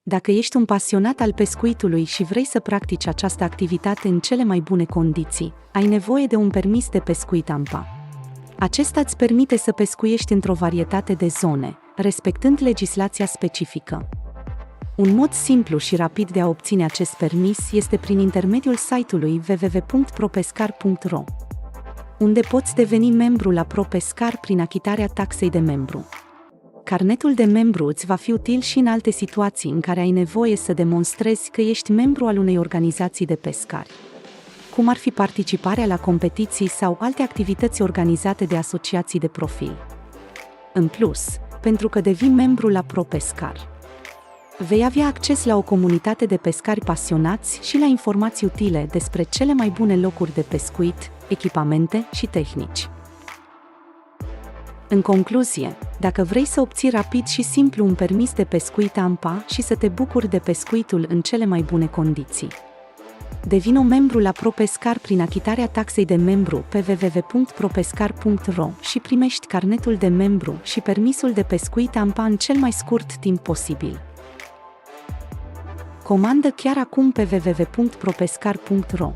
Dacă ești un pasionat al pescuitului și vrei să practici această activitate în cele mai bune condiții, ai nevoie de un permis de pescuit AMPA. Acesta îți permite să pescuiești într-o varietate de zone, respectând legislația specifică. Un mod simplu și rapid de a obține acest permis este prin intermediul site-ului www.propescar.ro, unde poți deveni membru la ProPescar prin achitarea taxei de membru. Carnetul de membru îți va fi util și în alte situații în care ai nevoie să demonstrezi că ești membru al unei organizații de pescari, cum ar fi participarea la competiții sau alte activități organizate de asociații de profil. În plus, pentru că devii membru la ProPescar, vei avea acces la o comunitate de pescari pasionați și la informații utile despre cele mai bune locuri de pescuit, echipamente și tehnici. În concluzie, dacă vrei să obții rapid și simplu un permis de pescuit AMPA și să te bucuri de pescuitul în cele mai bune condiții, devină membru la ProPescar prin achitarea taxei de membru pe www.propescar.ro și primești carnetul de membru și permisul de pescuit AMPA în cel mai scurt timp posibil. Comandă chiar acum pe www.propescar.ro.